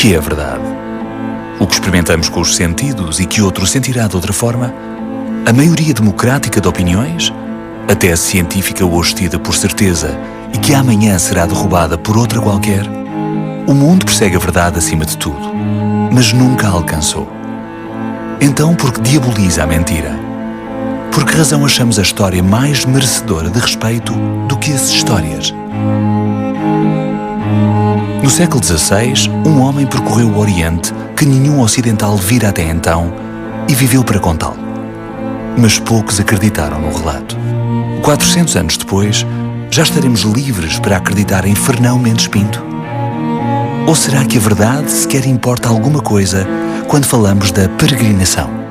que é a verdade? O que experimentamos com os sentidos e que outro sentirá de outra forma? A maioria democrática de opiniões? A tese científica hoje tida por certeza e que amanhã será derrubada por outra qualquer? O mundo persegue a verdade acima de tudo, mas nunca a alcançou. Então, por que diaboliza a mentira? Por que razão achamos a história mais merecedora de respeito do que as histórias? No século XVI, um homem percorreu o Oriente que nenhum ocidental vira até então e viveu para contá-lo. Mas poucos acreditaram no relato. 400 anos depois, já estaremos livres para acreditar em Fernão Mendes Pinto? Ou será que a verdade sequer importa alguma coisa quando falamos da peregrinação?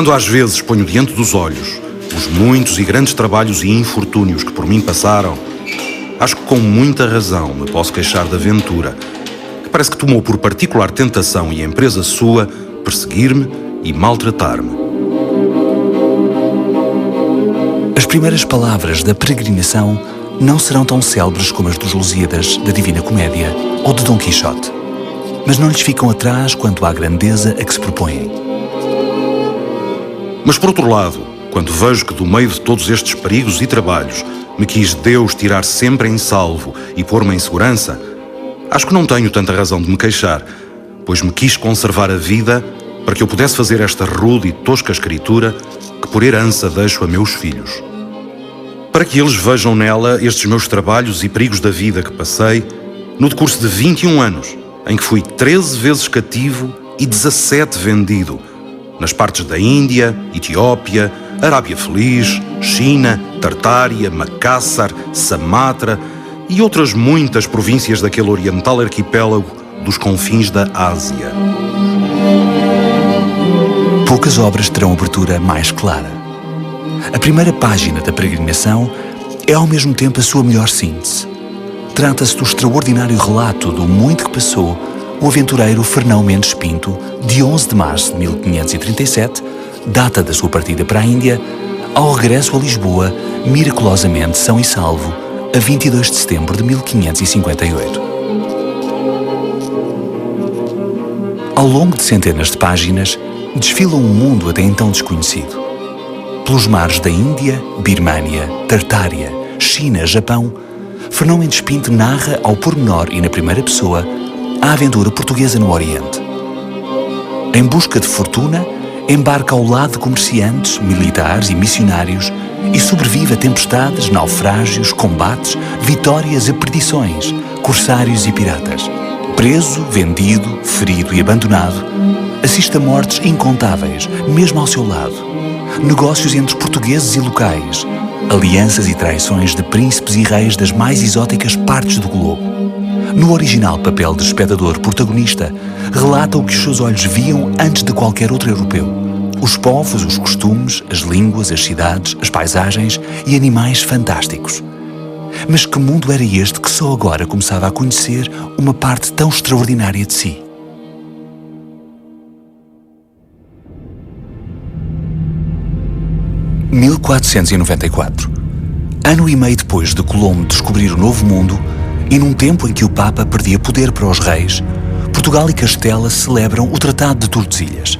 Quando às vezes ponho diante dos olhos os muitos e grandes trabalhos e infortúnios que por mim passaram, acho que com muita razão me posso queixar da aventura, que parece que tomou por particular tentação e empresa sua perseguir-me e maltratar-me. As primeiras palavras da peregrinação não serão tão célebres como as dos Lusíadas, da Divina Comédia ou de Dom Quixote, mas não lhes ficam atrás quanto à grandeza a que se propõem. Mas, por outro lado, quando vejo que do meio de todos estes perigos e trabalhos me quis Deus tirar sempre em salvo e pôr-me em segurança, acho que não tenho tanta razão de me queixar, pois me quis conservar a vida para que eu pudesse fazer esta rude e tosca escritura que por herança deixo a meus filhos. Para que eles vejam nela estes meus trabalhos e perigos da vida que passei no decurso de 21 anos, em que fui 13 vezes cativo e 17 vendido, nas partes da Índia, Etiópia, Arábia Feliz, China, Tartária, Macassar, Samatra e outras muitas províncias daquele oriental arquipélago dos confins da Ásia. Poucas obras terão abertura mais clara. A primeira página da peregrinação é ao mesmo tempo a sua melhor síntese. Trata-se do extraordinário relato do muito que passou o aventureiro Fernão Mendes Pinto, de 11 de março de 1537, data da sua partida para a Índia, ao regresso a Lisboa, miraculosamente são e salvo, a 22 de setembro de 1558. Ao longo de centenas de páginas, desfila um mundo até então desconhecido. Pelos mares da Índia, Birmânia, Tartária, China, Japão, Fernão Mendes Pinto narra ao pormenor e na primeira pessoa a aventura portuguesa no Oriente. Em busca de fortuna, embarca ao lado de comerciantes, militares e missionários e sobrevive a tempestades, naufrágios, combates, vitórias e perdições, corsários e piratas. Preso, vendido, ferido e abandonado, assiste a mortes incontáveis, mesmo ao seu lado. Negócios entre portugueses e locais, alianças e traições de príncipes e reis das mais exóticas partes do globo. No original papel de espectador protagonista, relata o que os seus olhos viam antes de qualquer outro europeu. Os povos, os costumes, as línguas, as cidades, as paisagens e animais fantásticos. Mas que mundo era este que só agora começava a conhecer uma parte tão extraordinária de si? – 1494. Ano e meio depois de Colombo descobrir o Novo Mundo, e num tempo em que o Papa perdia poder para os reis, Portugal e Castela celebram o Tratado de Tordesilhas.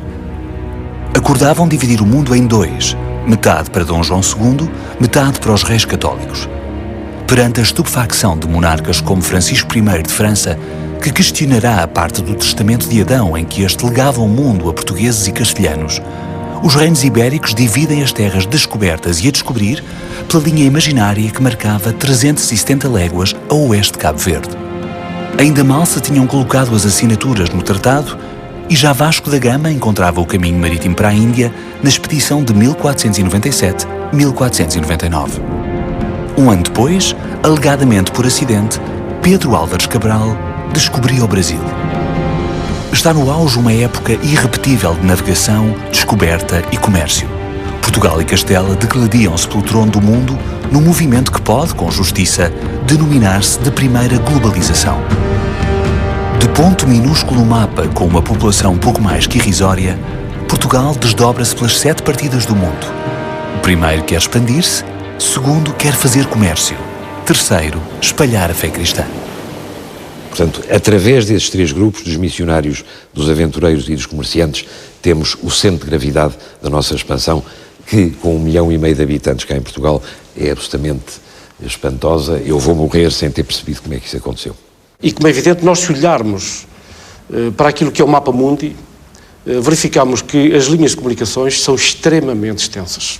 Acordavam dividir o mundo em dois, metade para Dom João II, metade para os reis católicos. Perante a estupefacção de monarcas como Francisco I de França, que questionará a parte do Testamento de Adão em que este legava o mundo a portugueses e castelhanos, os reinos ibéricos dividem as terras descobertas e a descobrir pela linha imaginária que marcava 370 léguas a oeste de Cabo Verde. Ainda mal se tinham colocado as assinaturas no tratado e já Vasco da Gama encontrava o caminho marítimo para a Índia na expedição de 1497-1499. Um ano depois, alegadamente por acidente, Pedro Álvares Cabral descobria o Brasil. Está no auge uma época irrepetível de navegação, descoberta e comércio. Portugal e Castela degladiam-se pelo trono do mundo num movimento que pode, com justiça, denominar-se de primeira globalização. De ponto minúsculo no mapa, com uma população pouco mais que irrisória, Portugal desdobra-se pelas 7 partidas do mundo. O primeiro quer expandir-se, o segundo quer fazer comércio, terceiro, espalhar a fé cristã. Portanto, através desses 3 grupos, dos missionários, dos aventureiros e dos comerciantes, temos o centro de gravidade da nossa expansão, que com 1,5 milhão de habitantes cá em Portugal é absolutamente espantosa. Eu vou morrer sem ter percebido como é que isso aconteceu. E como é evidente, nós se olharmos para aquilo que é o mapa mundi, verificamos que as linhas de comunicações são extremamente extensas.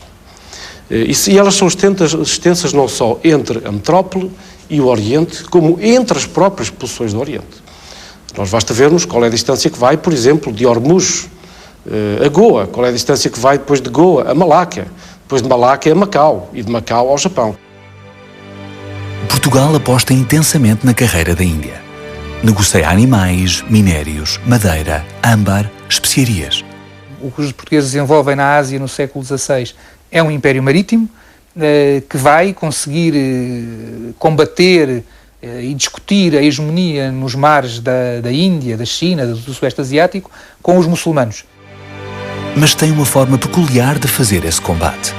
E elas são extensas não só entre a metrópole e o Oriente, como entre as próprias posições do Oriente. Nós basta vermos qual é a distância que vai, por exemplo, de Hormuz a Goa, qual é a distância que vai depois de Goa a Malaca, depois de Malaca a Macau e de Macau ao Japão. Portugal aposta intensamente na carreira da Índia. Negocia animais, minérios, madeira, âmbar, especiarias. O que os portugueses desenvolvem na Ásia no século XVI é um império marítimo que vai conseguir combater e discutir a hegemonia nos mares da Índia, da China, do Sudeste Asiático, com os muçulmanos. Mas tem uma forma peculiar de fazer esse combate.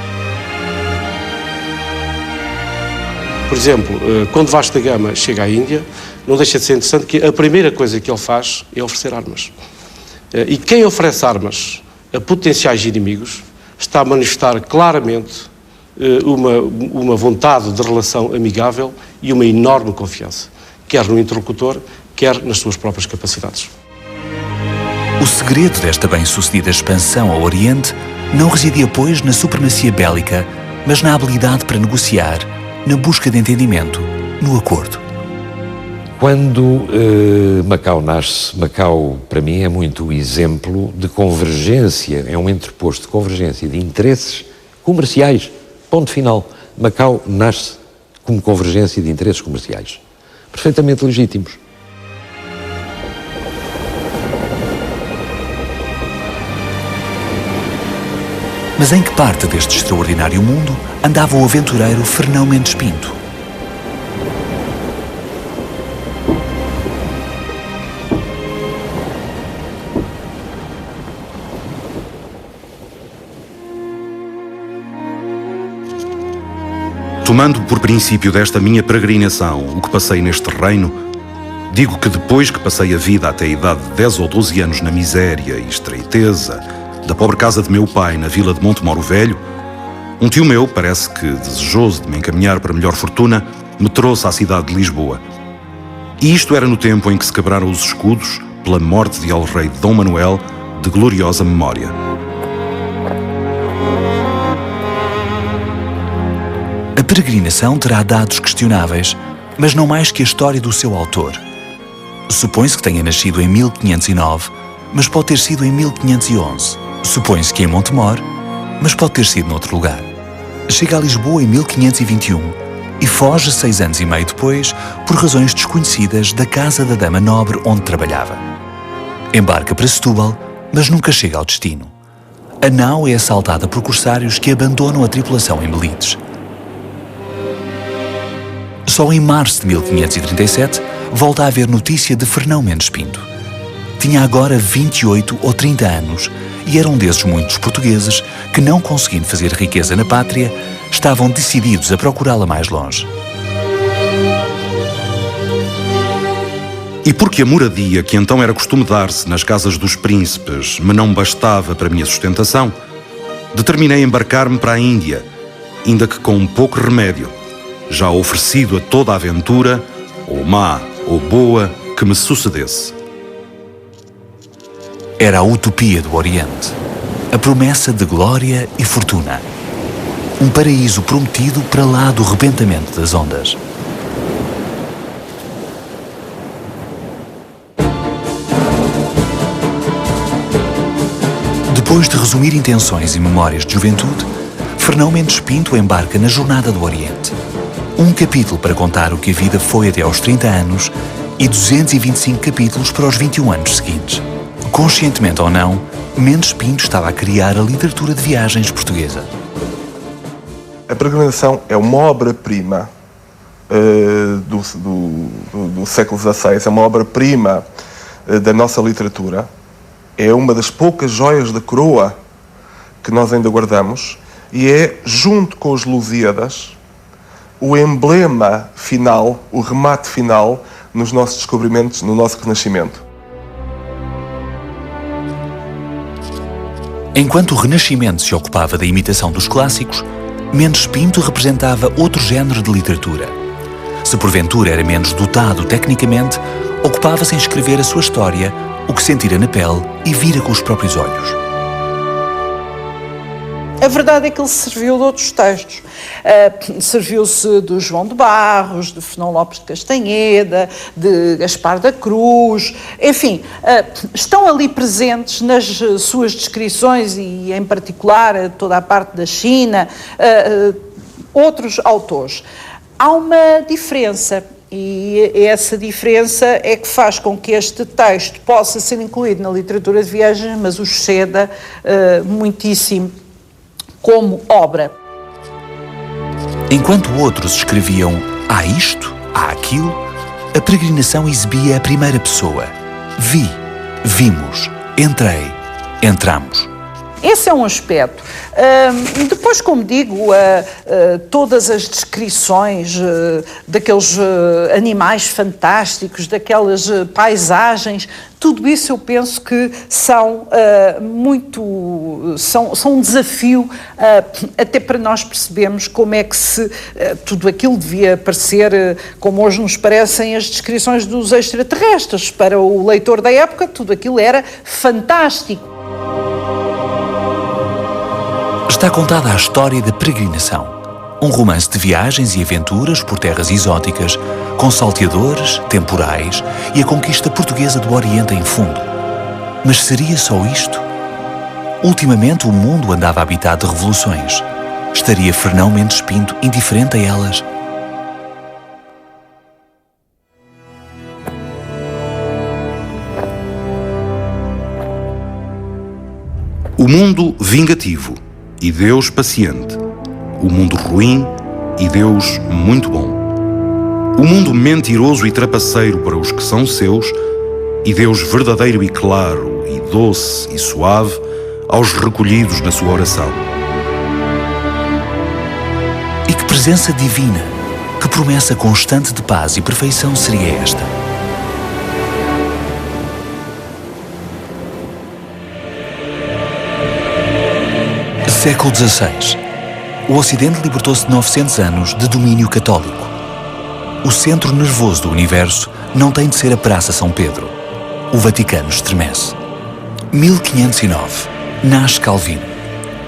Por exemplo, quando Vasco da Gama chega à Índia, não deixa de ser interessante que a primeira coisa que ele faz é oferecer armas. E quem oferece armas a potenciais inimigos está a manifestar claramente uma vontade de relação amigável e uma enorme confiança, quer no interlocutor, quer nas suas próprias capacidades. O segredo desta bem-sucedida expansão ao Oriente não residia, pois, na supremacia bélica, mas na habilidade para negociar, na busca de entendimento, no acordo. Quando Macau nasce, Macau para mim é muito o exemplo de convergência, é um entreposto de convergência de interesses comerciais, ponto final. Macau nasce como convergência de interesses comerciais, perfeitamente legítimos. Mas em que parte deste extraordinário mundo andava o aventureiro Fernão Mendes Pinto? Tomando por princípio desta minha peregrinação o que passei neste reino, digo que depois que passei a vida até a idade de 10 ou 12 anos na miséria e estreiteza da pobre casa de meu pai na vila de Montemoro Velho, um tio meu, parece que desejoso de me encaminhar para melhor fortuna, me trouxe à cidade de Lisboa. E isto era no tempo em que se quebraram os escudos pela morte de El-Rei Dom Manuel, de gloriosa memória. A peregrinação terá dados questionáveis, mas não mais que a história do seu autor. Supõe-se que tenha nascido em 1509, mas pode ter sido em 1511. Supõe-se que em Montemor, mas pode ter sido noutro lugar. Chega a Lisboa em 1521 e foge 6 anos e meio depois por razões desconhecidas da casa da dama nobre onde trabalhava. Embarca para Setúbal, mas nunca chega ao destino. A nau é assaltada por corsários que abandonam a tripulação em Melides. Só em março de 1537 volta a haver notícia de Fernão Mendes Pinto. Tinha agora 28 ou 30 anos e era um desses muitos portugueses que, não conseguindo fazer riqueza na pátria, estavam decididos a procurá-la mais longe. E porque a moradia que então era costume dar-se nas casas dos príncipes me não bastava para a minha sustentação, determinei embarcar-me para a Índia, ainda que com um pouco remédio, já oferecido a toda a aventura, ou má ou boa, que me sucedesse. Era a utopia do Oriente, a promessa de glória e fortuna. Um paraíso prometido para lá do rebentamento das ondas. Depois de resumir intenções e memórias de juventude, Fernão Mendes Pinto embarca na jornada do Oriente. Um capítulo para contar o que a vida foi até aos 30 anos e 225 capítulos para os 21 anos seguintes. Conscientemente ou não, Mendes Pinto estava a criar a literatura de viagens portuguesa. A Peregrinação é uma obra-prima do século XVI, é uma obra-prima da nossa literatura, é uma das poucas joias da coroa que nós ainda guardamos e é, junto com os Lusíadas, o emblema final, o remate final nos nossos descobrimentos, no nosso renascimento. Enquanto o Renascimento se ocupava da imitação dos clássicos, Mendes Pinto representava outro género de literatura. Se porventura era menos dotado tecnicamente, ocupava-se em escrever a sua história, o que sentira na pele e vira com os próprios olhos. A verdade é que ele se serviu de outros textos. Serviu-se do João de Barros, de Fernão Lopes de Castanheda, de Gaspar da Cruz, enfim, estão ali presentes nas suas descrições e, em particular, toda a parte da China, outros autores. Há uma diferença. E essa diferença é que faz com que este texto possa ser incluído na literatura de viagens, mas o exceda muitíssimo como obra. Enquanto outros escreviam há isto, há aquilo, a Peregrinação exibia a primeira pessoa. Vi, vimos, entrei, entramos. Esse é um aspecto. Depois, como digo, todas as descrições daqueles animais fantásticos, daquelas paisagens, tudo isso eu penso que são são um desafio até para nós percebermos como é que tudo aquilo devia parecer, como hoje nos parecem as descrições dos extraterrestres. Para o leitor da época, tudo aquilo era fantástico. Está contada a história da Peregrinação, um romance de viagens e aventuras por terras exóticas, com salteadores, temporais e a conquista portuguesa do Oriente em fundo. Mas seria só isto? Ultimamente o mundo andava habitado de revoluções. Estaria Fernão Mendes Pinto indiferente a elas? O mundo vingativo e Deus paciente. O mundo ruim e Deus muito bom. O mundo mentiroso e trapaceiro para os que são seus e Deus verdadeiro e claro e doce e suave aos recolhidos na sua oração. E que presença divina, que promessa constante de paz e perfeição seria esta? Século XVI. O Ocidente libertou-se de 900 anos de domínio católico. O centro nervoso do universo não tem de ser a Praça São Pedro. O Vaticano estremece. 1509. Nasce Calvino.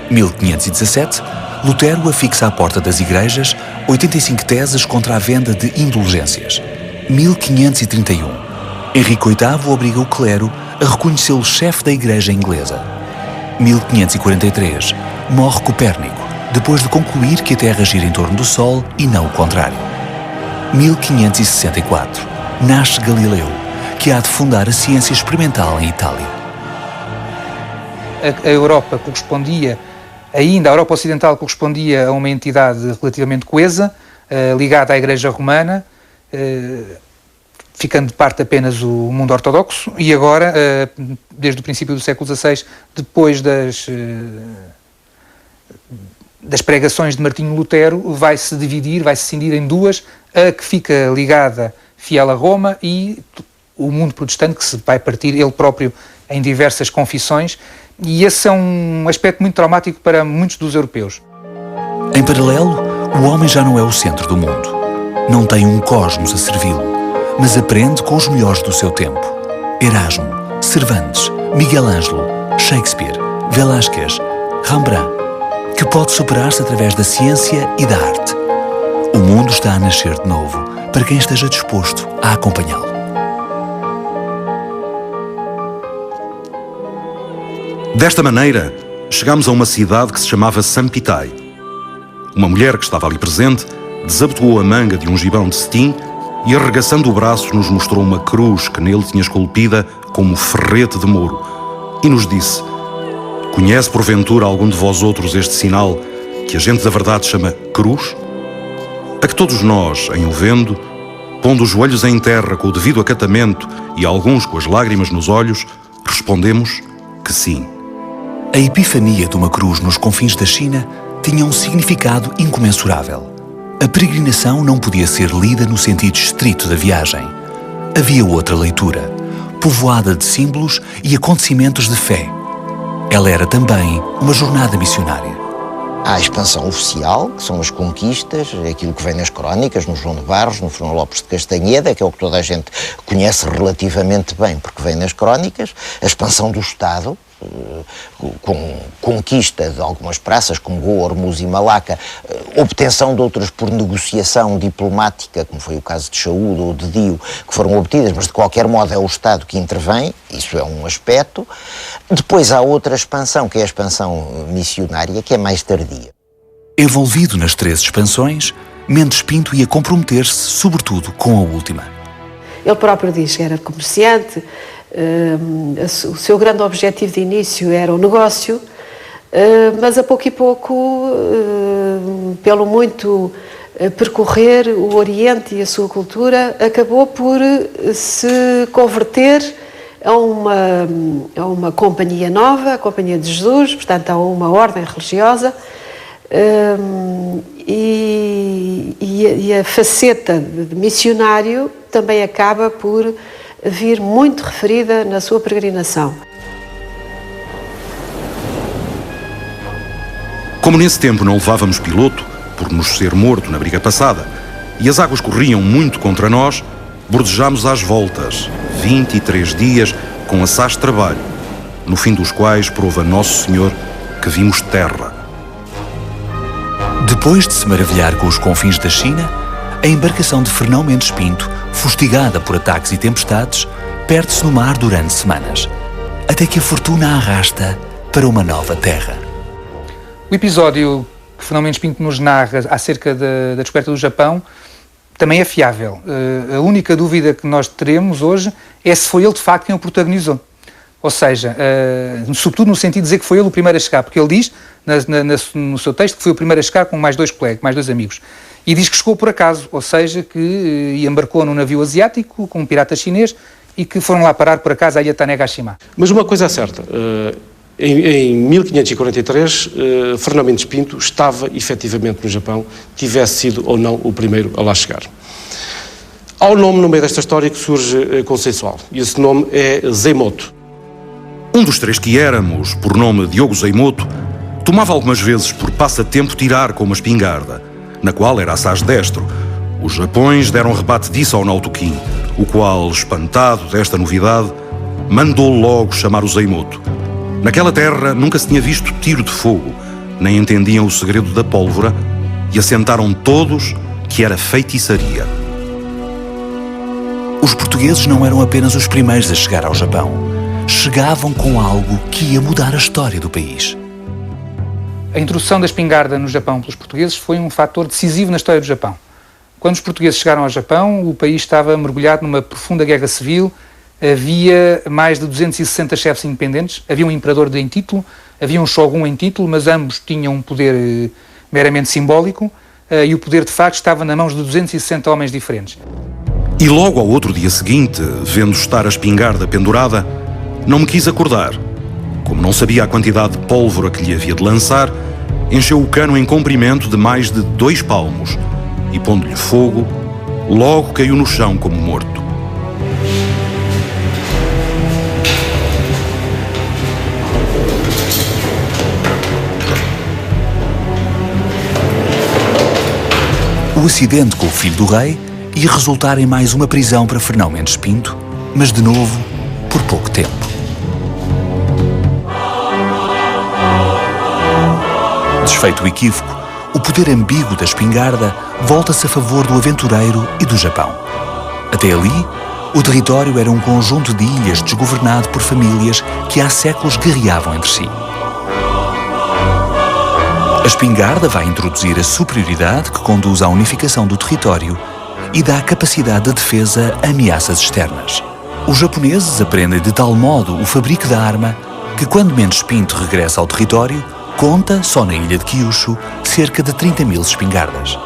1517. Lutero afixa à porta das igrejas 85 teses contra a venda de indulgências. 1531. Henrique VIII obriga o clero a reconhecê-lo chefe da Igreja Inglesa. 1543. Morre Copérnico, depois de concluir que a Terra gira em torno do Sol e não o contrário. 1564. Nasce Galileu, que há de fundar a ciência experimental em Itália. A Europa correspondia, ainda a Europa Ocidental correspondia a uma entidade relativamente coesa, ligada à Igreja Romana, ficando de parte apenas o mundo ortodoxo, e agora, desde o princípio do século XVI, depois das pregações de Martinho Lutero, vai-se dividir, vai-se cindir em duas, a que fica ligada fiel a Roma e o mundo protestante, que se vai partir ele próprio em diversas confissões, e esse é um aspecto muito traumático para muitos dos europeus. Em paralelo, o homem já não é o centro do mundo. Não tem um cosmos a servi-lo, mas aprende com os melhores do seu tempo. Erasmo, Cervantes, Miguel Ângelo, Shakespeare, Velázquez, Rembrandt, que pode superar-se através da ciência e da arte. O mundo está a nascer de novo, para quem esteja disposto a acompanhá-lo. Desta maneira, chegámos a uma cidade que se chamava Sampitai. Uma mulher que estava ali presente desabotoou a manga de um gibão de cetim e, arregaçando o braço, nos mostrou uma cruz que nele tinha esculpida como ferrete de Mouro e nos disse: conhece porventura algum de vós outros este sinal que a gente da verdade chama cruz? A que todos nós, em o vendo, pondo os joelhos em terra com o devido acatamento e alguns com as lágrimas nos olhos, respondemos que sim. A epifania de uma cruz nos confins da China tinha um significado incomensurável. A peregrinação não podia ser lida no sentido estrito da viagem. Havia outra leitura, povoada de símbolos e acontecimentos de fé. Ela era também uma jornada missionária. Há a expansão oficial, que são as conquistas, aquilo que vem nas crónicas, no João de Barros, no Fernão Lopes de Castanheda, que é o que toda a gente conhece relativamente bem, porque vem nas crónicas. A expansão do Estado, com conquista de algumas praças, como Goa, Hormuz e Malaca, obtenção de outras por negociação diplomática, como foi o caso de Chaúd ou de Dio, que foram obtidas, mas de qualquer modo é o Estado que intervém, isso é um aspecto. Depois há outra expansão, que é a expansão missionária, que é mais tardia. Envolvido nas 13 expansões, Mendes Pinto ia comprometer-se, sobretudo, com a última. Ele próprio diz que era comerciante. O seu grande objetivo de início era o negócio, mas a pouco e pouco, pelo muito percorrer o Oriente e a sua cultura, acabou por se converter a uma companhia nova, a Companhia de Jesus, portanto a uma ordem religiosa, e a faceta de missionário também acaba por vir muito referida na sua peregrinação. Como nesse tempo não levávamos piloto, por nos ser morto na briga passada, e as águas corriam muito contra nós, bordejámos às voltas, 23 dias com assaz trabalho, no fim dos quais prova Nosso Senhor que vimos terra. Depois de se maravilhar com os confins da China, a embarcação de Fernão Mendes Pinto, fustigada por ataques e tempestades, perde-se no mar durante semanas, até que a fortuna a arrasta para uma nova terra. O episódio que Fernão Mendes Pinto nos narra acerca da descoberta do Japão também é fiável. A única dúvida que nós teremos hoje é se foi ele de facto quem o protagonizou. Ou seja, sobretudo no sentido de dizer que foi ele o primeiro a chegar, porque ele diz no seu texto que foi o primeiro a chegar com mais dois colegas, mais dois amigos. E diz que chegou por acaso, ou seja, que embarcou num navio asiático com um pirata chinês e que foram lá parar por acaso à ilha Tanegashima. Mas uma coisa é certa, em 1543, Fernão Mendes Pinto estava efetivamente no Japão, tivesse sido ou não o primeiro a lá chegar. Há um nome no meio desta história que surge consensual, e esse nome é Zeimoto. Um dos três que éramos, por nome Diogo Zeimoto, tomava algumas vezes por passatempo tirar com uma espingarda, na qual era assaz destro. Os Japões deram rebate disso ao Nautoquim, o qual, espantado desta novidade, mandou logo chamar o Zeimoto. Naquela terra nunca se tinha visto tiro de fogo, nem entendiam o segredo da pólvora, e assentaram todos que era feitiçaria. Os portugueses não eram apenas os primeiros a chegar ao Japão. Chegavam com algo que ia mudar a história do país. A introdução da espingarda no Japão pelos portugueses foi um fator decisivo na história do Japão. Quando os portugueses chegaram ao Japão, o país estava mergulhado numa profunda guerra civil, havia mais de 260 chefes independentes, havia um imperador em título, havia um shogun em título, mas ambos tinham um poder meramente simbólico, e o poder de facto estava nas mãos de 260 homens diferentes. E logo ao outro dia seguinte, vendo estar a espingarda pendurada, não me quis acordar. Como não sabia a quantidade de pólvora que lhe havia de lançar, encheu o cano em comprimento de mais de 2 palmos e, pondo-lhe fogo, logo caiu no chão como morto. O acidente com o filho do rei ia resultar em mais uma prisão para Fernão Mendes Pinto, mas de novo por pouco tempo. Desfeito o equívoco, o poder ambíguo da espingarda volta-se a favor do aventureiro e do Japão. Até ali, o território era um conjunto de ilhas desgovernado por famílias que há séculos guerreavam entre si. A espingarda vai introduzir a superioridade que conduz à unificação do território e dá capacidade de defesa a ameaças externas. Os japoneses aprendem de tal modo o fabrico da arma que, quando Mendes Pinto regressa ao território, conta, só na ilha de Kyushu, cerca de 30 mil espingardas.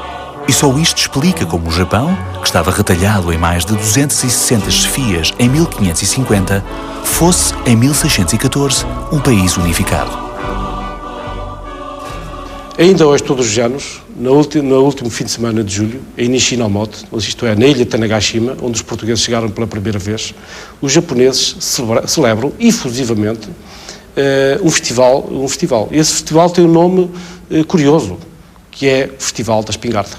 E só isto explica como o Japão, que estava retalhado em mais de 260 chefias em 1550, fosse, em 1614, um país unificado. Ainda hoje, todos os anos, no último fim de semana de julho, em Nishinomoto, isto é, na ilha de Tanegashima, onde os portugueses chegaram pela primeira vez, os japoneses celebram efusivamente um festival. Esse festival tem um nome curioso, que é o Festival da Espingarda,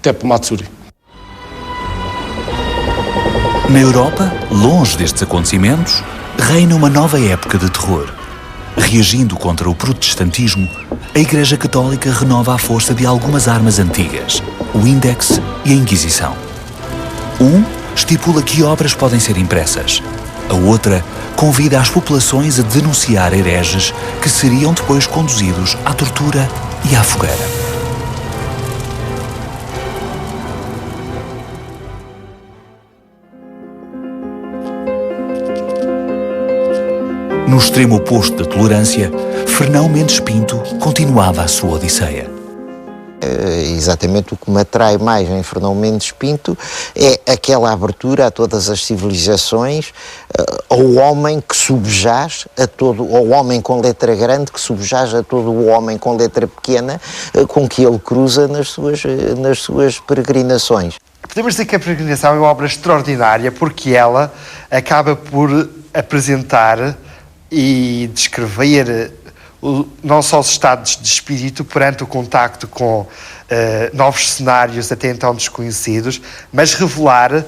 Teppo Matsuri. Na Europa, longe destes acontecimentos, reina uma nova época de terror. Reagindo contra o protestantismo, a Igreja Católica renova a força de algumas armas antigas, o Índex e a Inquisição. Estipula que obras podem ser impressas. A outra convida as populações a denunciar hereges que seriam depois conduzidos à tortura e à fogueira. No extremo oposto da tolerância, Fernão Mendes Pinto continuava a sua odisseia. Exatamente o que me atrai mais em Fernão Mendes Pinto é aquela abertura a todas as civilizações, ao homem que subjaz a todo, ao homem com letra grande que subjaz a todo o homem com letra pequena com que ele cruza nas suas peregrinações. Podemos dizer que a peregrinação é uma obra extraordinária porque ela acaba por apresentar e descrever não só os estados de espírito perante o contacto com novos cenários até então desconhecidos, mas revelar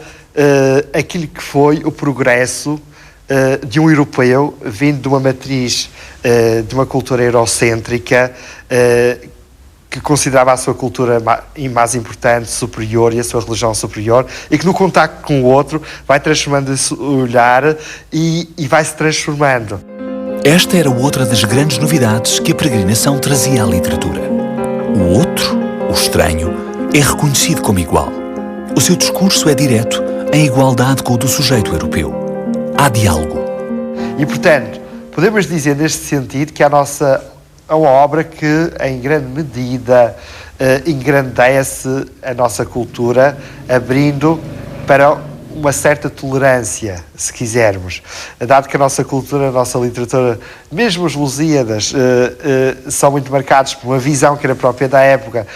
aquilo que foi o progresso de um europeu vindo de uma matriz de uma cultura eurocêntrica que considerava a sua cultura mais importante, superior e a sua religião superior, e que no contacto com o outro vai transformando esse olhar e vai se transformando. Esta era outra das grandes novidades que a peregrinação trazia à literatura. O outro, o estranho, é reconhecido como igual. O seu discurso é direto, em igualdade com o do sujeito europeu. Há diálogo. E, portanto, podemos dizer neste sentido que é uma obra que, em grande medida, engrandece a nossa cultura, abrindo para uma certa tolerância, se quisermos. Dado que a nossa cultura, a nossa literatura, mesmo os Lusíadas, são muito marcados por uma visão que era própria da época,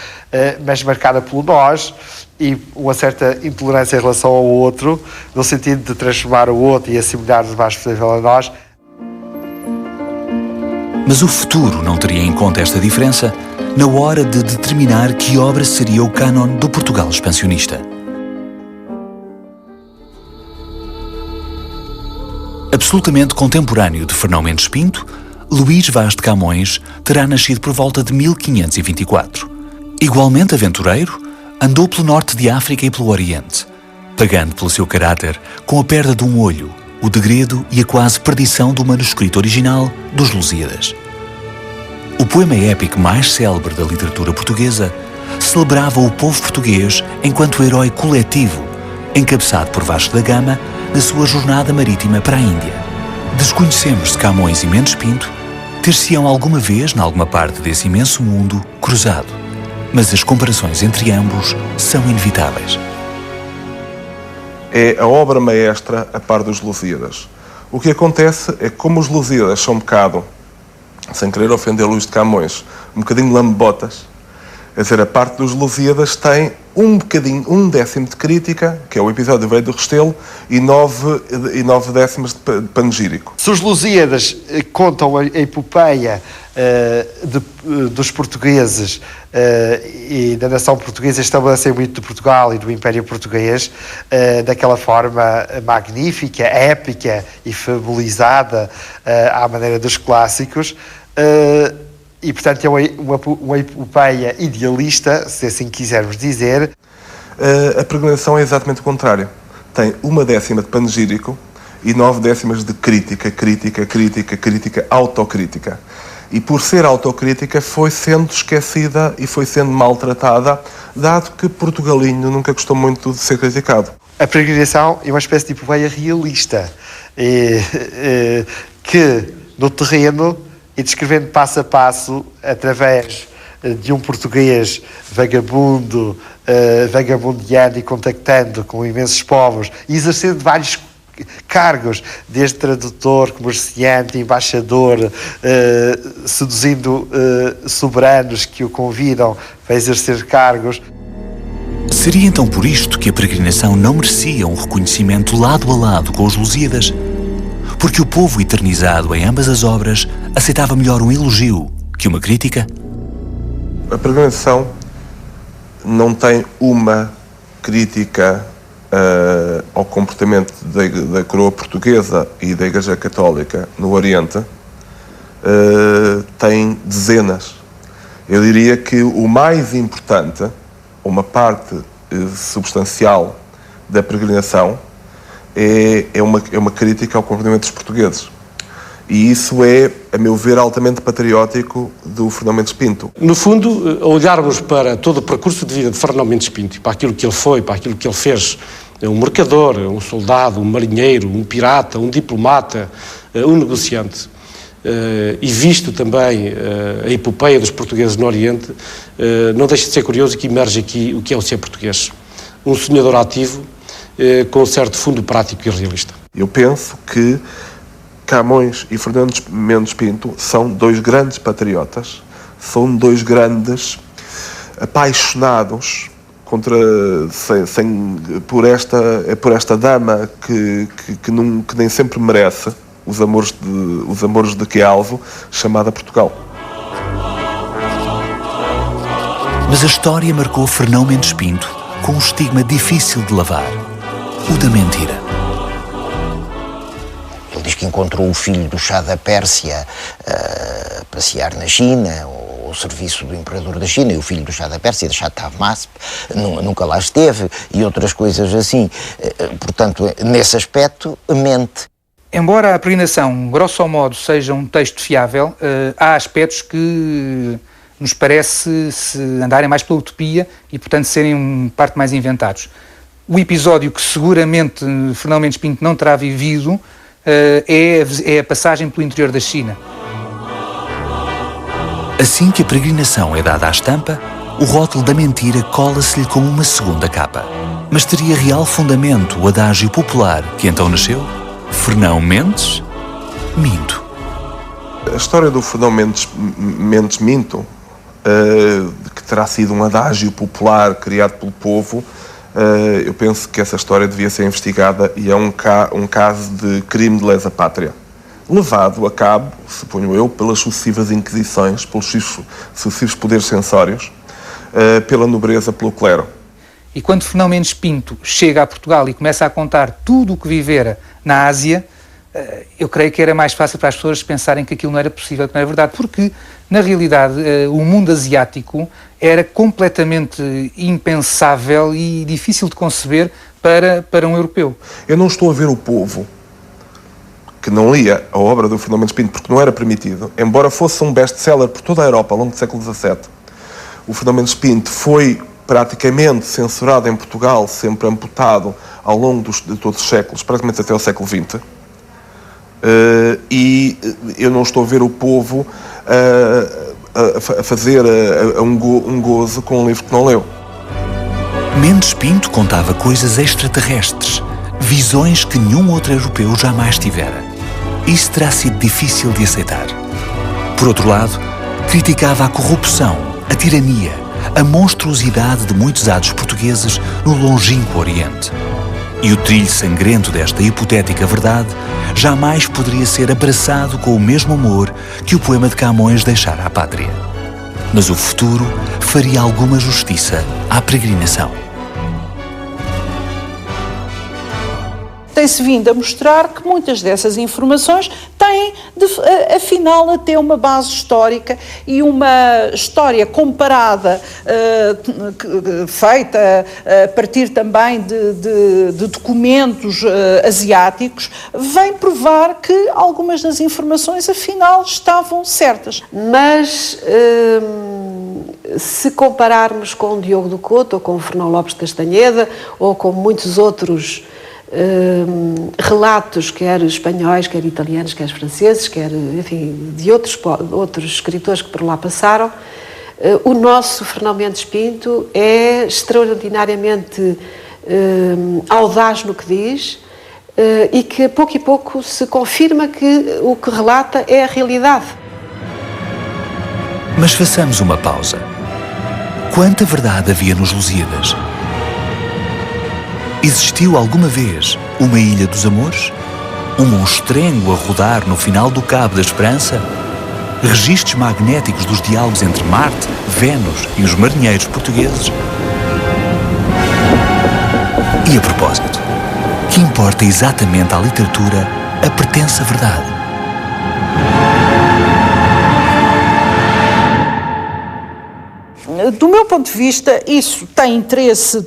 mas marcada pelo nós, e uma certa intolerância em relação ao outro, no sentido de transformar o outro e assimilar-nos mais possível a nós. Mas o futuro não teria em conta esta diferença na hora de determinar que obra seria o cânon do Portugal expansionista. Absolutamente contemporâneo de Fernão Mendes Pinto, Luís Vaz de Camões terá nascido por volta de 1524. Igualmente aventureiro, andou pelo norte de África e pelo Oriente, pagando pelo seu caráter com a perda de um olho, o degredo e a quase perdição do manuscrito original dos Lusíadas. O poema épico mais célebre da literatura portuguesa celebrava o povo português enquanto herói coletivo, encabeçado por Vasco da Gama na sua jornada marítima para a Índia. Desconhecemos se Camões e Mendes Pinto ter-se-ão alguma vez, em alguma parte desse imenso mundo, cruzado, mas as comparações entre ambos são inevitáveis. É a obra maestra a par dos Lusíadas. O que acontece é que, como os Lusíadas são um bocado, sem querer ofender Luís de Camões, um bocadinho lambotas, quer dizer, a parte dos Lusíadas tem um décimo de crítica, que é o episódio do Velho do Restelo, e 9 décimos de panegírico. Se os Lusíadas contam a epopeia dos portugueses e da nação portuguesa, estabelecem o mito de Portugal e do Império Português daquela forma magnífica, épica e fabulizada à maneira dos clássicos, e, portanto, é uma epopeia idealista, se assim quisermos dizer. A peregrinação é exatamente o contrário. Tem 1 décima de panegírico e 9 décimas de crítica, autocrítica. e por ser autocrítica foi sendo esquecida e foi sendo maltratada, dado que Portugalinho nunca gostou muito de ser criticado. A peregrinação é uma espécie de epopeia realista, que no terreno, e descrevendo passo a passo, através de um português vagabundiano e contactando com imensos povos, e exercendo vários cargos, desde tradutor, comerciante, embaixador, seduzindo soberanos que o convidam para exercer cargos. Seria então por isto que a peregrinação não merecia um reconhecimento lado a lado com os Lusíadas? Porque o povo eternizado em ambas as obras aceitava melhor um elogio que uma crítica? A peregrinação não tem uma crítica ao comportamento da coroa portuguesa e da Igreja Católica no Oriente, tem dezenas. Eu diria que o mais importante, uma parte substancial da peregrinação, é uma crítica ao comportamento dos portugueses. E isso é, a meu ver, altamente patriótico do Fernão Mendes Pinto. No fundo, olharmos para todo o percurso de vida de Fernão Mendes Pinto, para aquilo que ele foi, para aquilo que ele fez, um mercador, um soldado, um marinheiro, um pirata, um diplomata, um negociante, e visto também a epopeia dos portugueses no Oriente, não deixa de ser curioso que emerge aqui o que é o ser português. Um sonhador ativo, com um certo fundo prático e realista. Eu penso que Camões e Fernão Mendes Pinto são dois grandes patriotas, são dois grandes apaixonados por esta dama que nem sempre merece os amores de que alvo, chamada Portugal. Mas a história marcou Fernão Mendes Pinto com um estigma difícil de lavar, o da mentira. Ele diz que encontrou o filho do Shah da Pérsia a passear na China, ao serviço do imperador da China, e o filho do Shah da Pérsia, de Shah Tahmasp, nunca lá esteve, e outras coisas assim. Portanto, nesse aspecto, mente. Embora a peregrinação, grosso modo, seja um texto fiável, há aspectos que nos parece se andarem mais pela utopia e, portanto, serem parte mais inventados. O episódio que seguramente Fernão Mendes Pinto não terá vivido é a passagem pelo interior da China. Assim que a peregrinação é dada à estampa, o rótulo da mentira cola-se-lhe como uma segunda capa. Mas teria real fundamento o adágio popular que então nasceu? Fernão Mendes, minto. A história do Fernão Mendes Minto, que terá sido um adágio popular criado pelo povo, eu penso que essa história devia ser investigada e é um caso de crime de lesa pátria, levado a cabo, suponho eu, pelas sucessivas inquisições, pelos sucessivos poderes censórios, pela nobreza, pelo clero. E quando Fernão Mendes Pinto chega a Portugal e começa a contar tudo o que vivera na Ásia, eu creio que era mais fácil para as pessoas pensarem que aquilo não era possível, que não era verdade, porque, na realidade, o mundo asiático era completamente impensável e difícil de conceber para um europeu. Eu não estou a ver o povo que não lia a obra do Fernão Mendes Pinto, porque não era permitido, embora fosse um best-seller por toda a Europa ao longo do século XVII. O Fernão Mendes Pinto foi praticamente censurado em Portugal, sempre amputado ao longo de todos os séculos, praticamente até o século XX. E eu não estou a ver o povo a fazer um gozo com um livro que não leu. Mendes Pinto contava coisas extraterrestres, visões que nenhum outro europeu jamais tivera. Isso terá sido difícil de aceitar. Por outro lado, criticava a corrupção, a tirania, a monstruosidade de muitos atos portugueses no longínquo Oriente. E o trilho sangrento desta hipotética verdade jamais poderia ser abraçado com o mesmo amor que o poema de Camões deixara à pátria. Mas o futuro faria alguma justiça à peregrinação. tem-se vindo a mostrar que muitas dessas informações têm, afinal, até uma base histórica e uma história comparada, feita a partir também de documentos asiáticos, vem provar que algumas das informações, afinal, estavam certas. Mas se compararmos com o Diogo do Couto, ou com o Fernão Lopes de Castanheda, ou com muitos outros relatos, quer espanhóis, quer italianos, quer franceses, quer, enfim, de outros escritores que por lá passaram, o nosso Fernão Mendes Pinto é extraordinariamente audaz no que diz, e que a pouco se confirma que o que relata é a realidade. Mas façamos uma pausa. Quanta verdade havia nos Lusíadas? Existiu alguma vez uma Ilha dos Amores? Um monstrengo a rodar no final do Cabo da Esperança? Registros magnéticos dos diálogos entre Marte, Vênus e os marinheiros portugueses? E a propósito, que importa exatamente à literatura a pertença à verdade? Do meu ponto de vista, isso tem interesse,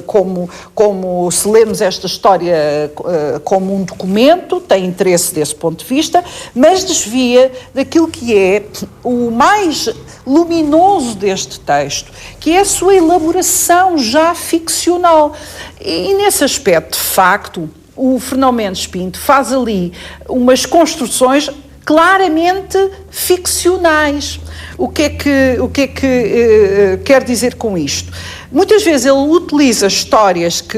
como se lemos esta história como um documento, tem interesse desse ponto de vista, mas desvia daquilo que é o mais luminoso deste texto, que é a sua elaboração já ficcional. E nesse aspecto, de facto, o Fernão Mendes Pinto faz ali umas construções claramente ficcionais. O que é que quer dizer com isto? Muitas vezes ele utiliza histórias que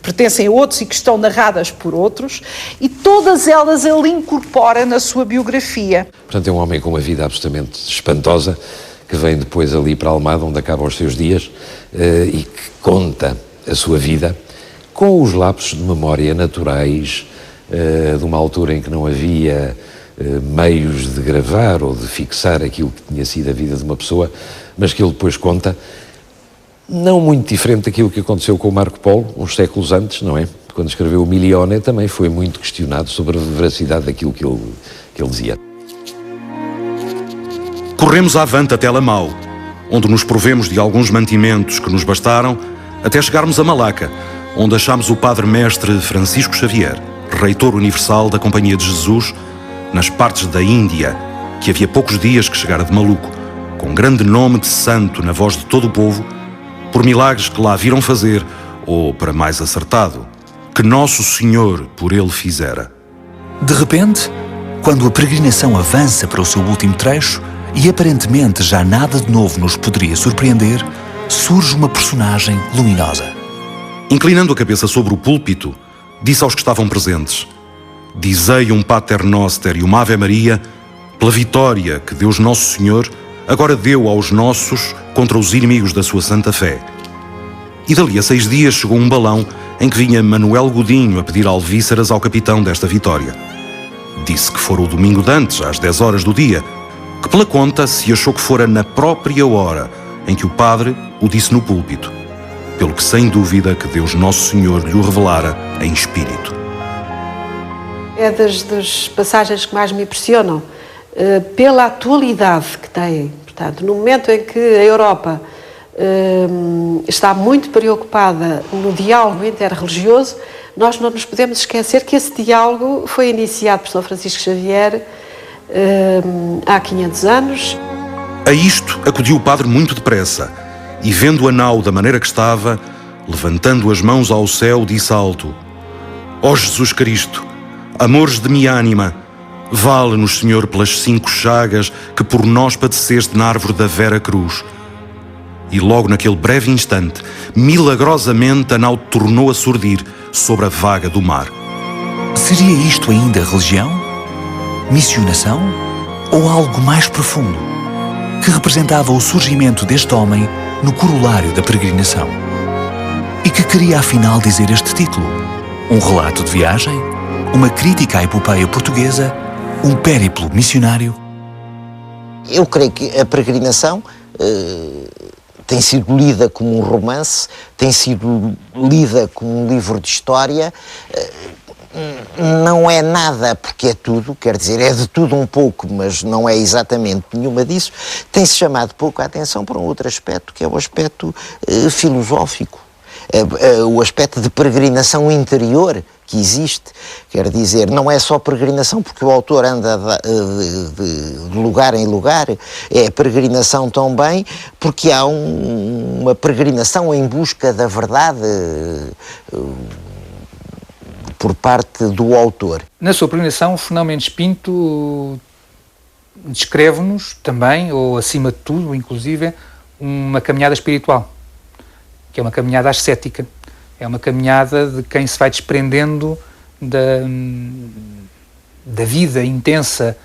pertencem a outros e que estão narradas por outros, e todas elas ele incorpora na sua biografia. Portanto, é um homem com uma vida absolutamente espantosa, que vem depois ali para Almada, onde acaba os seus dias, e que conta a sua vida com os lapsos de memória naturais de uma altura em que não havia meios de gravar ou de fixar aquilo que tinha sido a vida de uma pessoa, mas que ele depois conta, não muito diferente daquilo que aconteceu com o Marco Polo, uns séculos antes, não é? Quando escreveu o Milione, também foi muito questionado sobre a veracidade daquilo que ele dizia. Corremos avante até Lamau, onde nos provemos de alguns mantimentos que nos bastaram até chegarmos a Malaca, onde achámos o padre-mestre Francisco Xavier, reitor universal da Companhia de Jesus, nas partes da Índia, que havia poucos dias que chegara de Maluco, com grande nome de santo na voz de todo o povo, por milagres que lá viram fazer, ou, para mais acertado, que Nosso Senhor por ele fizera. De repente, quando a peregrinação avança para o seu último trecho e aparentemente já nada de novo nos poderia surpreender, surge uma personagem luminosa. Inclinando a cabeça sobre o púlpito, disse aos que estavam presentes: dizei um Pater Noster e uma Ave Maria pela vitória que Deus Nosso Senhor agora deu aos nossos contra os inimigos da sua santa fé. E dali a 6 dias chegou um balão em que vinha Manuel Godinho a pedir alvíceras ao capitão desta vitória. Disse que fora o domingo de antes, às 10 horas do dia, que pela conta se achou que fora na própria hora em que o padre o disse no púlpito, pelo que sem dúvida que Deus Nosso Senhor lhe o revelara em espírito. É das passagens que mais me impressionam, pela atualidade que tem. Portanto, no momento em que a Europa está muito preocupada no diálogo interreligioso, nós não nos podemos esquecer que esse diálogo foi iniciado por São Francisco Xavier há 500 anos. A isto acudiu o padre muito depressa e, vendo a nau da maneira que estava, levantando as mãos ao céu, disse alto: ó Jesus Cristo, amores de minha ânima, vale-nos, Senhor, pelas 5 chagas que por nós padeceste na árvore da Vera Cruz. E logo naquele breve instante, milagrosamente a nau tornou a surdir sobre a vaga do mar. Seria isto ainda religião? Missionação? Ou algo mais profundo, que representava o surgimento deste homem no corolário da peregrinação? E que queria afinal dizer este título? Um relato de viagem? Uma crítica à epopeia portuguesa? Um périplo missionário? Eu creio que a peregrinação tem sido lida como um romance, tem sido lida como um livro de história. Não é nada, porque é tudo, quer dizer, é de tudo um pouco, mas não é exatamente nenhuma disso. Tem-se chamado pouco a atenção para um outro aspecto, que é o aspecto filosófico, o aspecto de peregrinação interior que existe. Quer dizer, não é só peregrinação porque o autor anda de lugar em lugar, é peregrinação também porque há uma peregrinação em busca da verdade por parte do autor. Na sua peregrinação, o Fernão Mendes Pinto descreve-nos também, ou acima de tudo, inclusive, uma caminhada espiritual, que é uma caminhada ascética. É uma caminhada de quem se vai desprendendo da vida intensa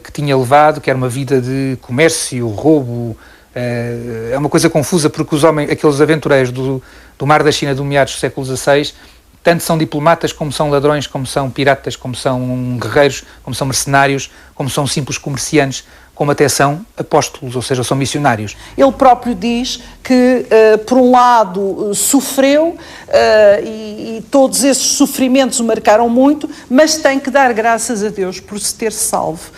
que tinha levado, que era uma vida de comércio, roubo. É uma coisa confusa, porque aqueles aventureiros do Mar da China do meados do século XVI, tanto são diplomatas, como são ladrões, como são piratas, como são guerreiros, como são mercenários, como são simples comerciantes, como até são apóstolos, ou seja, são missionários. Ele próprio diz que, por um lado, sofreu e todos esses sofrimentos o marcaram muito, mas tem que dar graças a Deus por se ter salvo.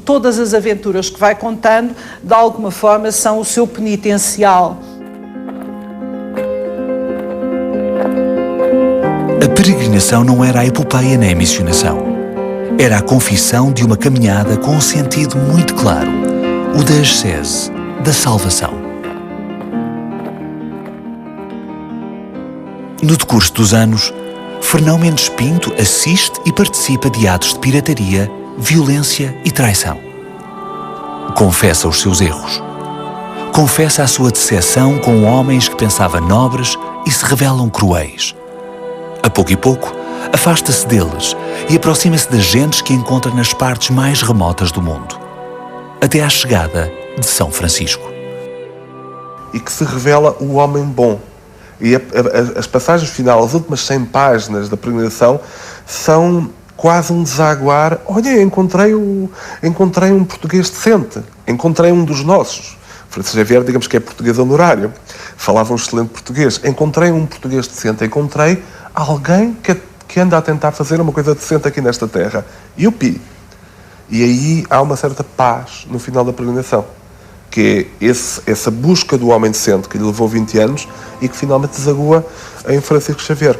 Todas as aventuras que vai contando, de alguma forma, são o seu penitencial. A peregrinação não era a epopeia nem a missionação. Era a confissão de uma caminhada com um sentido muito claro, o da ascese, da salvação. No decurso dos anos, Fernão Mendes Pinto assiste e participa de atos de pirataria, violência e traição. Confessa os seus erros. Confessa a sua decepção com homens que pensava nobres e se revelam cruéis. A pouco e pouco, afasta-se deles e aproxima-se das gentes que encontra nas partes mais remotas do mundo, até à chegada de São Francisco. E que se revela o homem bom. E as passagens finais, as últimas 100 páginas da peregrinação, são quase um desaguar. Olha, encontrei um português decente, encontrei um dos nossos. Francisco Xavier, digamos que é português honorário, falava um excelente português. Encontrei um português decente, encontrei alguém que anda a tentar fazer uma coisa decente aqui nesta terra. Yupi! E aí há uma certa paz no final da peregrinação, que é essa busca do homem decente que lhe levou 20 anos e que finalmente desagua em Francisco Xavier.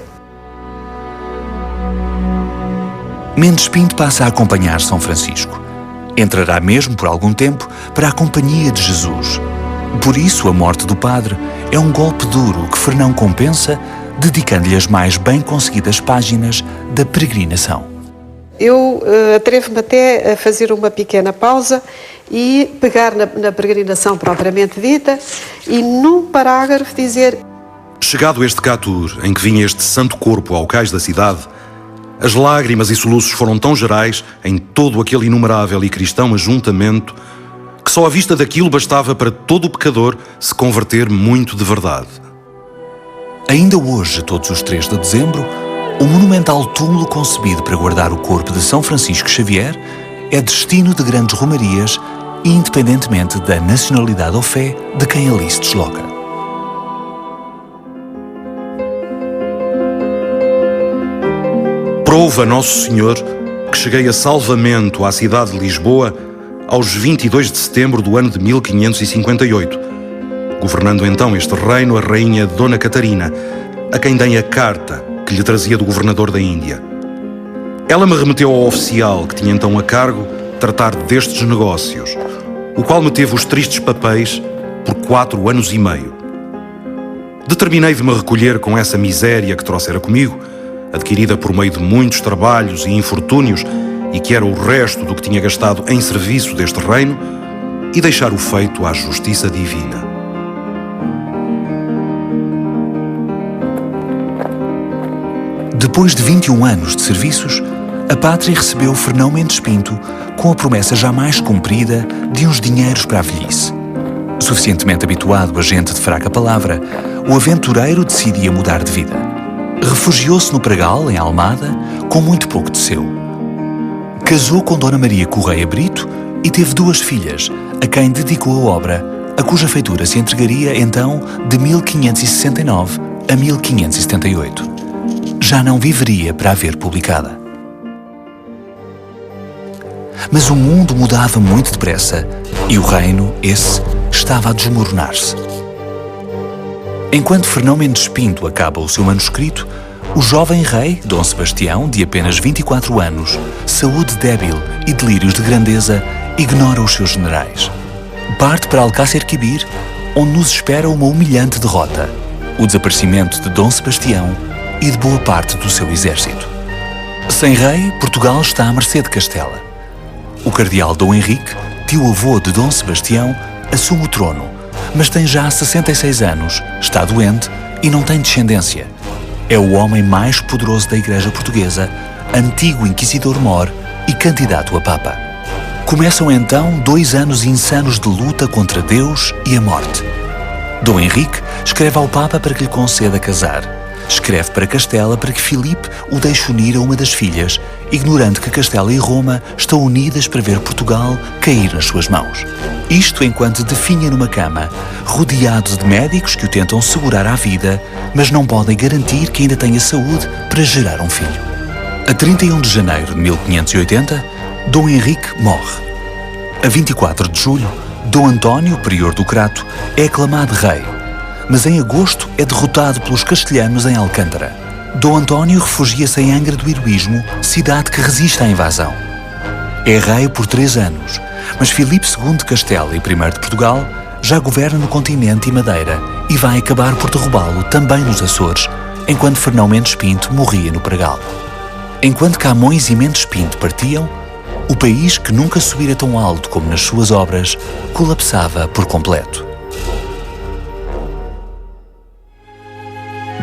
Mendes Pinto passa a acompanhar São Francisco. Entrará mesmo por algum tempo para a companhia de Jesus. Por isso, a morte do padre é um golpe duro que Fernão compensa, dedicando-lhe as mais bem conseguidas páginas da peregrinação. Eu atrevo-me até a fazer uma pequena pausa e pegar na peregrinação propriamente dita e num parágrafo dizer: Chegado este Catur, em que vinha este santo corpo ao cais da cidade, as lágrimas e soluços foram tão gerais em todo aquele inumerável e cristão ajuntamento que só a vista daquilo bastava para todo o pecador se converter muito de verdade. Ainda hoje, todos os 3 de dezembro, o monumental túmulo concebido para guardar o corpo de São Francisco Xavier é destino de grandes romarias, independentemente da nacionalidade ou fé de quem ali se desloca. Prova Nosso Senhor que cheguei a salvamento à cidade de Lisboa aos 22 de setembro do ano de 1558, governando então este reino a rainha Dona Catarina, a quem dei a carta que lhe trazia do governador da Índia. Ela me remeteu ao oficial que tinha então a cargo tratar destes negócios, o qual me teve os tristes papéis por 4 anos e meio. Determinei de me recolher com essa miséria que trouxera comigo, adquirida por meio de muitos trabalhos e infortúnios e que era o resto do que tinha gastado em serviço deste reino, e deixar o feito à justiça divina. Depois de 21 anos de serviços, a pátria recebeu Fernão Mendes Pinto com a promessa jamais cumprida de uns dinheiros para a velhice. Suficientemente habituado a gente de fraca palavra, o aventureiro decidia mudar de vida. Refugiou-se no Pregal, em Almada, com muito pouco de seu. Casou com Dona Maria Correia Brito e teve 2 filhas, a quem dedicou a obra a cuja feitura se entregaria então de 1569 a 1578. Já não viveria para a ver publicada. Mas o mundo mudava muito depressa e o reino, esse, estava a desmoronar-se. Enquanto Fernão Mendes Pinto acaba o seu manuscrito, o jovem rei, Dom Sebastião, de apenas 24 anos, saúde débil e delírios de grandeza, ignora os seus generais. Parte para Alcácer Quibir, onde nos espera uma humilhante derrota, o desaparecimento de Dom Sebastião e de boa parte do seu exército. Sem rei, Portugal está à mercê de Castela. O cardeal Dom Henrique, tio-avô de Dom Sebastião, assume o trono, mas tem já 66 anos, está doente e não tem descendência. É o homem mais poderoso da Igreja Portuguesa, antigo inquisidor-mor e candidato a Papa. Começam então 2 anos insanos de luta contra Deus e a morte. Dom Henrique escreve ao Papa para que lhe conceda casar. Escreve para Castela para que Filipe o deixe unir a uma das filhas, ignorando que Castela e Roma estão unidas para ver Portugal cair nas suas mãos. Isto enquanto definha numa cama, rodeado de médicos que o tentam segurar à vida, mas não podem garantir que ainda tenha saúde para gerar um filho. A 31 de janeiro de 1580, Dom Henrique morre. A 24 de julho, Dom António, prior do Crato, é aclamado rei, mas em agosto é derrotado pelos castelhanos em Alcântara. Dom António refugia-se em Angra do Heroísmo, cidade que resiste à invasão. É rei por 3 anos, mas Filipe II de Castela e I de Portugal já governa no continente e Madeira e vai acabar por derrubá-lo também nos Açores, enquanto Fernão Mendes Pinto morria no Pragal. Enquanto Camões e Mendes Pinto partiam, o país, que nunca subira tão alto como nas suas obras, colapsava por completo.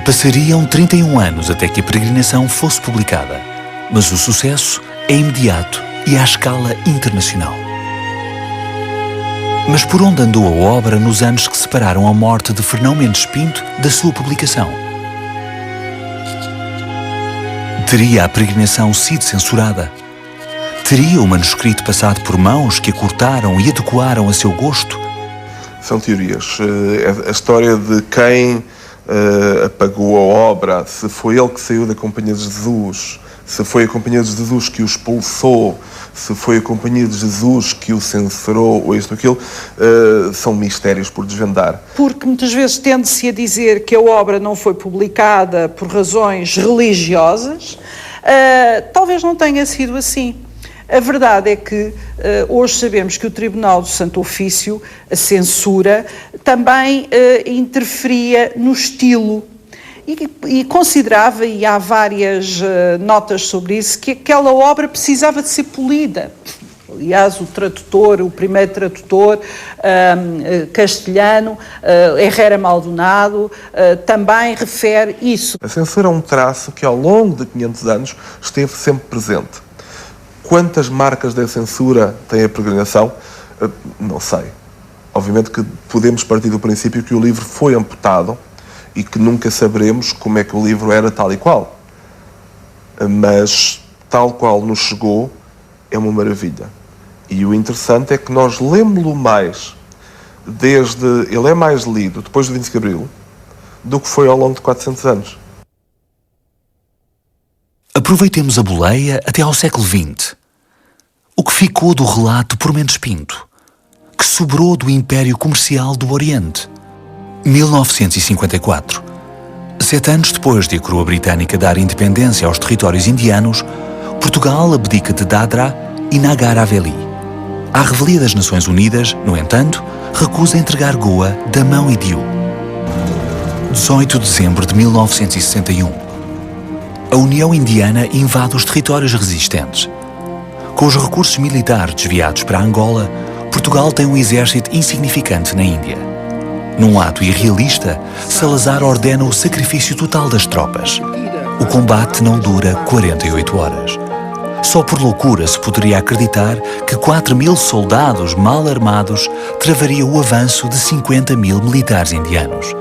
Passariam 31 anos até que a peregrinação fosse publicada, mas o sucesso é imediato e à escala internacional. Mas por onde andou a obra nos anos que separaram a morte de Fernão Mendes Pinto da sua publicação? Teria a peregrinação sido censurada? Teria o manuscrito passado por mãos que a cortaram e adequaram a seu gosto? São teorias. A história de quem apagou a obra, se foi ele que saiu da Companhia de Jesus, se foi a Companhia de Jesus que o expulsou, se foi a Companhia de Jesus que o censurou, ou isto ou aquilo, são mistérios por desvendar. Porque muitas vezes tende-se a dizer que a obra não foi publicada por razões religiosas. Talvez não tenha sido assim. A verdade é que hoje sabemos que o Tribunal do Santo Ofício, a censura, também interferia no estilo e considerava, e há várias notas sobre isso, que aquela obra precisava de ser polida. Aliás, o primeiro tradutor castelhano, Herrera Maldonado, também refere isso. A censura é um traço que ao longo de 500 anos esteve sempre presente. Quantas marcas da censura tem a peregrinação? Não sei. Obviamente que podemos partir do princípio que o livro foi amputado e que nunca saberemos como é que o livro era tal e qual. Mas, tal qual nos chegou, é uma maravilha. E o interessante é que nós lemos-lo mais ele é mais lido depois do 25 de Abril do que foi ao longo de 400 anos. Aproveitemos a boleia até ao século XX. O que ficou do relato por Mendes Pinto? Que sobrou do Império Comercial do Oriente? 1954. 7 anos depois de a coroa britânica dar independência aos territórios indianos, Portugal abdica de Dadra e Nagar Haveli. À revelia das Nações Unidas, no entanto, recusa entregar Goa da mão e Diu. 18 de dezembro de 1961. A União Indiana invade os territórios resistentes. Com os recursos militares desviados para Angola, Portugal tem um exército insignificante na Índia. Num ato irrealista, Salazar ordena o sacrifício total das tropas. O combate não dura 48 horas. Só por loucura se poderia acreditar que 4.000 soldados mal armados travariam o avanço de 50.000 militares indianos.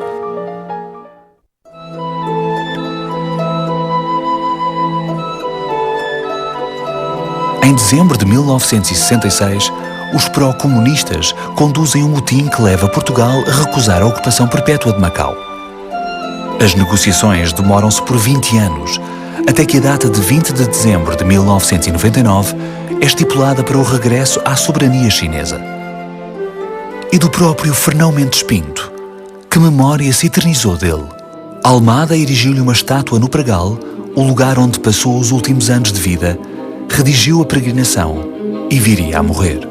Em dezembro de 1966, os pró-comunistas conduzem um motim que leva Portugal a recusar a ocupação perpétua de Macau. As negociações demoram-se por 20 anos, até que a data de 20 de dezembro de 1999 é estipulada para o regresso à soberania chinesa. E do próprio Fernão Mendes Pinto, que memória se eternizou dele. Almada erigiu-lhe uma estátua no Pragal, o lugar onde passou os últimos anos de vida, redigiu a peregrinação e viria a morrer.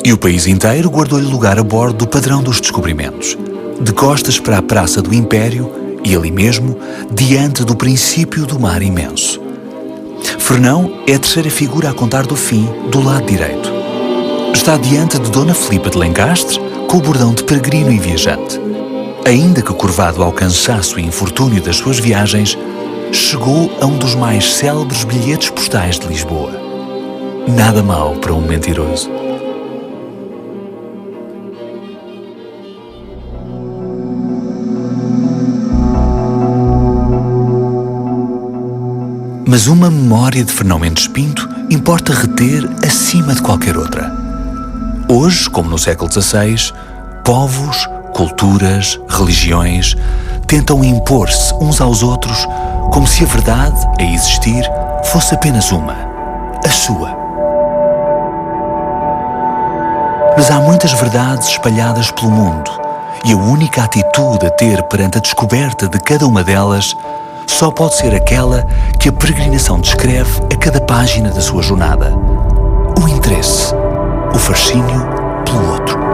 E o país inteiro guardou-lhe lugar a bordo do Padrão dos Descobrimentos, de costas para a Praça do Império e ali mesmo, diante do princípio do mar imenso. Fernão é a terceira figura a contar do fim, do lado direito. Está diante de Dona Filipa de Lencastre, com o bordão de peregrino e viajante. Ainda que curvado ao cansaço e infortúnio das suas viagens, chegou a um dos mais célebres bilhetes postais de Lisboa. Nada mau para um mentiroso. Mas uma memória de Fernão Mendes Pinto importa reter acima de qualquer outra. Hoje, como no século XVI, povos, culturas, religiões tentam impor-se uns aos outros como se a verdade a existir fosse apenas uma, a sua. Mas há muitas verdades espalhadas pelo mundo e a única atitude a ter perante a descoberta de cada uma delas só pode ser aquela que a peregrinação descreve a cada página da sua jornada. O interesse, o fascínio pelo outro.